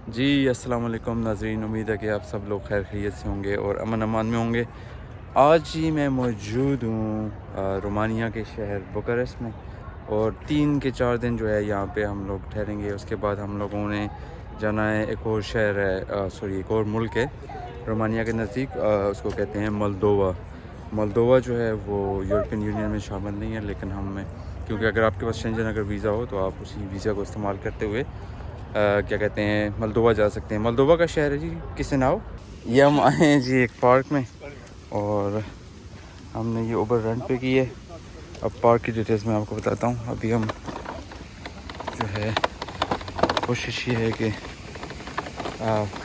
जी अस्सलाम वालेकुम नाज़रीन, उम्मीद है कि आप सब लोग खैर खैरियत से होंगे और अमन अमान में होंगे। आज ही मैं मौजूद हूँ रोमानिया के शहर बुखारेस्ट में और 3 के 4 दिन जो है यहाँ पे हम लोग ठहरेंगे। उसके बाद हम लोगों ने जाना है एक और शहर है, एक और मुल्क है रोमानिया के नज़दीक, उसको कहते हैं मोल्दोवा। मोल्दोवा जो है वो यूरोपियन यूनियन में शामिल नहीं है, लेकिन हम क्योंकि अगर आपके पास शेंजन अगर वीज़ा हो तो आप उसी वीज़ा को इस्तेमाल करते हुए क्या कहते हैं मोल्दोवा जा सकते हैं। मोल्दोवा का शहर है जी किसिनाउ। ये हम आए हैं जी एक पार्क में और हमने ये ऊबर रेंट पे की है। अब पार्क की डिटेल्स मैं आपको बताता हूँ। अभी हम जो है कोशिश ये है कि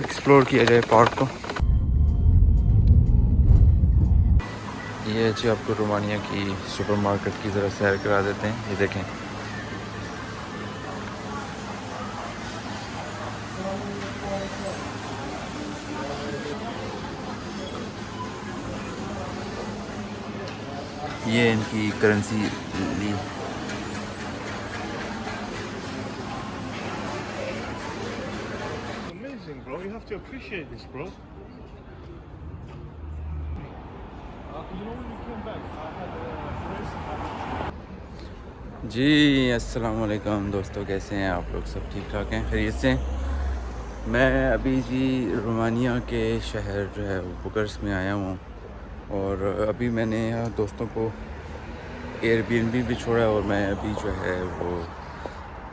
एक्सप्लोर किया जाए पार्क को। ये जी आपको रोमानिया की सुपरमार्केट की ज़रा सैर करा देते हैं। ये देखें, ये इनकी करेंसी ली। Amazing, bro. You have to appreciate this, bro. You know when you came back, I had a race. जी अस्सलाम वालेकुम दोस्तों, कैसे हैं आप लोग? सब ठीक ठाक हैं, खैरियत से? मैं अभी जी रोमानिया के शहर जो है बुखारेस्ट में आया हूँ और अभी मैंने यहाँ दोस्तों को एयरबीएनबी भी छोड़ा है और मैं अभी जो है वो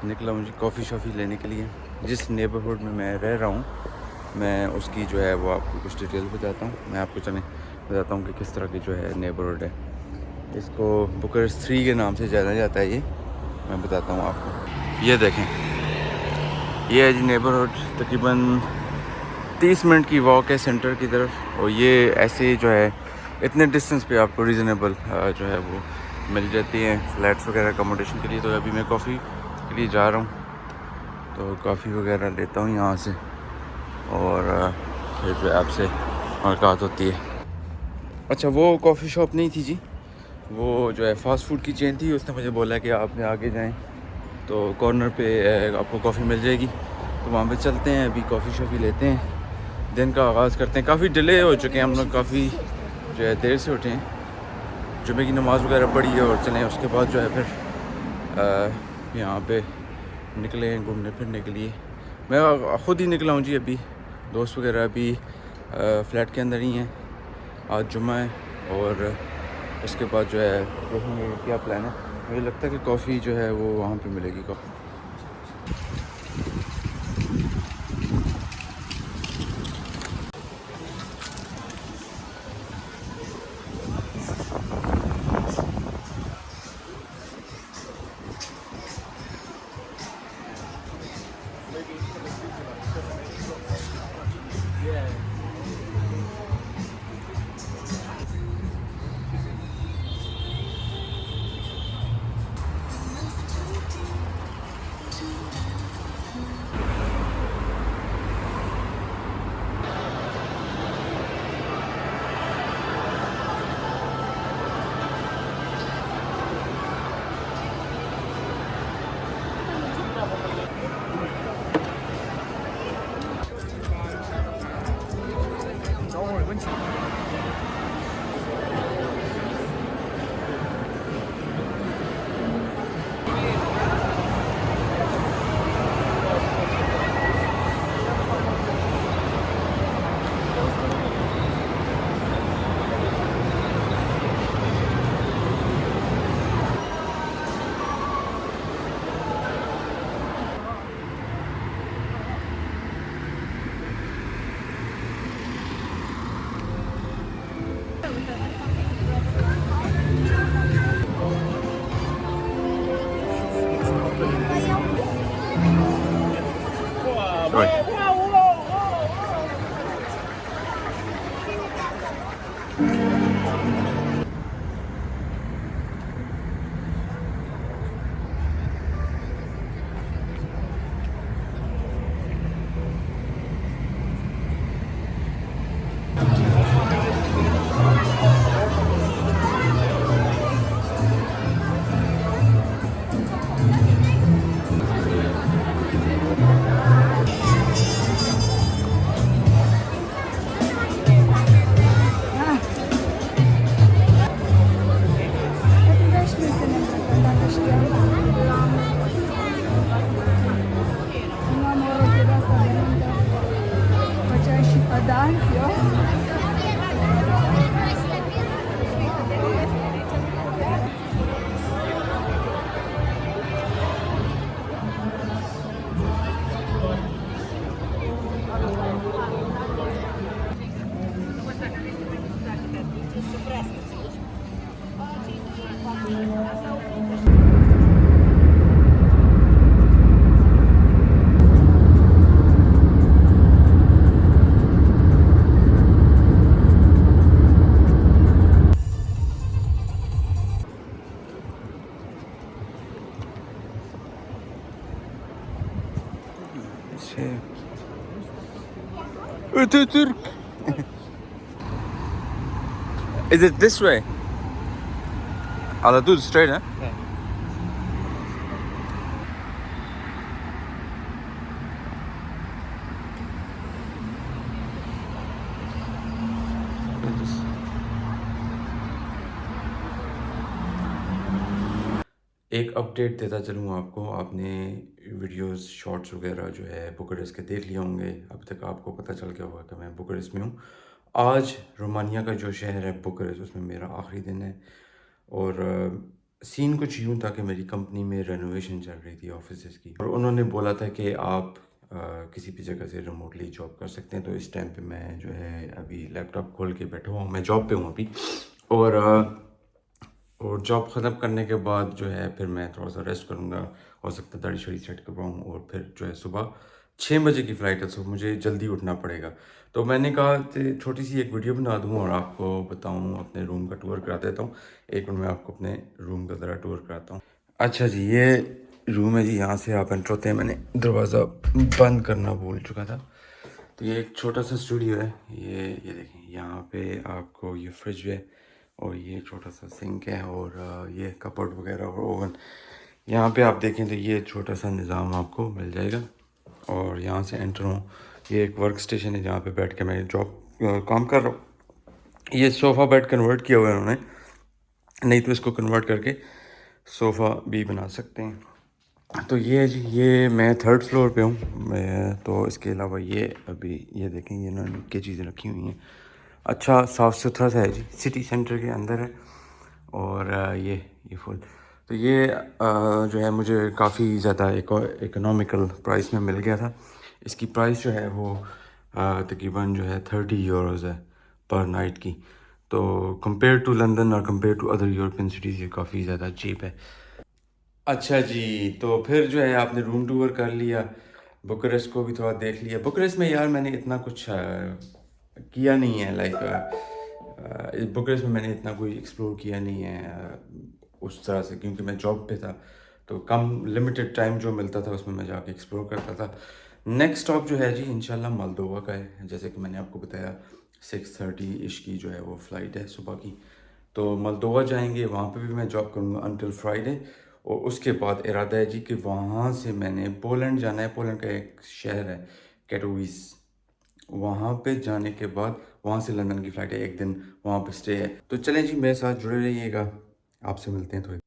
निकला हूँ जी कॉफ़ी शॉफ़ी लेने के लिए। जिस नेबरहुड में मैं रह रहा हूँ मैं उसकी जो है वो आपको कुछ डिटेल बताता हूँ। मैं आपको बताता हूँ कि किस तरह की जो है नेबरहुड है। इसको बुखारेस्ट 3 के नाम से जाना जाता है। ये मैं बताता हूँ आपको। ये देखें, ये है जी नेबरहुड। तकरीबन 30 मिनट की वॉक है सेंटर की तरफ और ये ऐसे जो है इतने डिस्टेंस पे आपको रीज़नेबल जो है वो मिल जाती हैं फ्लैट्स वगैरह अकोमोडेशन के लिए। तो अभी मैं कॉफ़ी के लिए जा रहा हूँ तो कॉफ़ी वगैरह लेता हूँ यहाँ से और फिर जो आपसे मुलाकात होती है। अच्छा, वो कॉफ़ी शॉप नहीं थी जी, वो जो है फ़ास्ट फूड की चेन थी। उसने मुझे बोला कि आप आगे जाएं तो कॉर्नर पे आपको कॉफ़ी मिल जाएगी, तो वहाँ पे चलते हैं। अभी कॉफ़ी शॉफ़ी लेते हैं, दिन का आगाज़ करते हैं। काफ़ी डिले हो चुके हैं, हम लोग काफ़ी जो है देर से उठे हैं। जुमे की नमाज़ वगैरह पढ़ी है और चलें उसके बाद जो है फिर यहाँ पे निकले हैं घूमने फिरने के लिए। मैं ख़ुद ही निकला हूँ जी, अभी दोस्त वगैरह अभी फ़्लैट के अंदर ही हैं। आज जुम्मा है और उसके बाद जो है देखेंगे क्या प्लान है। मुझे लगता है कि कॉफ़ी जो है वो वहाँ पे मिलेगी। Coffee Atatürk. Is it this way? Atatürk straight, huh? Yeah. एक अपडेट देता चलूँ आपको, आपने वीडियोस शॉर्ट्स वगैरह जो है बुकारेस्ट के देख लिए होंगे। अब तक आपको पता चल गया होगा कि मैं बुकारेस्ट में हूँ। आज रोमानिया का जो शहर है बुकारेस्ट, उसमें मेरा आखिरी दिन है। और सीन कुछ यूँ था कि मेरी कंपनी में रेनोवेशन चल रही थी ऑफिस की, और उन्होंने बोला था कि आप किसी भी जगह से रिमोटली जॉब कर सकते हैं। तो इस टाइम पे मैं जो है अभी लैपटॉप खोल के बैठा हुआ हूँ, मैं जॉब पे हूँ अभी। और जॉब ख़त्म करने के बाद जो है फिर मैं थोड़ा सा रेस्ट करूँगा, हो सकता है दाढ़ी शाड़ी सेट करवाऊँ, और फिर जो है सुबह 6 बजे की फ़्लाइट है, तो मुझे जल्दी उठना पड़ेगा। तो मैंने कहा कि छोटी सी एक वीडियो बना दूँ और आपको बताऊँ, अपने रूम का टूर करा देता हूँ। एक मिनट में आपको अपने रूम का ज़रा टूर कराता हूँ। अच्छा जी, ये रूम है जी, यहाँ से आप एंटर होते हैं। मैंने दरवाज़ा बंद करना भूल चुका था। तो ये एक छोटा सा स्टूडियो है। ये देखें, यहाँ पे आपको ये फ्रिज है, और ये छोटा सा सिंक है, और ये कपबोर्ड वगैरह और ओवन। यहाँ पे आप देखें तो ये छोटा सा निज़ाम आपको मिल जाएगा। और यहाँ से एंटर हूँ, ये एक वर्क स्टेशन है जहाँ पे बैठ के मैं जॉब काम कर रहा हूँ। ये सोफ़ा बेड कन्वर्ट किया हुआ है उन्होंने, नहीं तो इसको कन्वर्ट करके सोफ़ा भी बना सकते हैं। तो ये जी, ये मैं 3rd फ्लोर पे हूँ मैं। तो इसके अलावा ये अभी ये देखें, ये इन्होंने क्या चीज़ें रखी हुई हैं। अच्छा साफ़ सुथरा सा है जी, सिटी सेंटर के अंदर है। और ये फुल, तो ये जो है मुझे काफ़ी ज़्यादा इकोनॉमिकल प्राइस में मिल गया था। इसकी प्राइस जो है वो तकरीबन जो है 30 यूरोज़ है पर नाइट की। तो कंपेयर टू लंदन और compare to other European cities ये काफ़ी ज़्यादा चीप है। अच्छा जी, तो फिर जो है आपने रूम टूर कर लिया, बुकारेस्ट को भी थोड़ा देख लिया। बुकारेस्ट में यार मैंने इतना कुछ किया नहीं है, लाइक बुकारेस्ट में मैंने इतना कोई एक्सप्लोर किया नहीं है उस तरह से, क्योंकि मैं जॉब पे था। तो कम लिमिटेड टाइम जो मिलता था उसमें मैं जाके एक्सप्लोर करता था। नेक्स्ट स्टॉप जो है जी इंशाल्लाह मोल्दोवा का है, जैसे कि मैंने आपको बताया 6:30 इश की जो है वो फ़्लाइट है सुबह की। तो मोल्दोवा जाएंगे, वहाँ पे भी मैं जॉब करूँगा अनटिल फ्राइडे। और उसके बाद इरादा है जी कि वहाँ से मैंने पोलैंड जाना है। पोलैंड का एक शहर है कैटोविस, वहाँ पे जाने के बाद वहाँ से लंदन की फ़्लाइट है, एक दिन वहाँ पे स्टे है। तो चलें जी, मेरे साथ जुड़े रहिएगा, आपसे मिलते हैं थोड़ी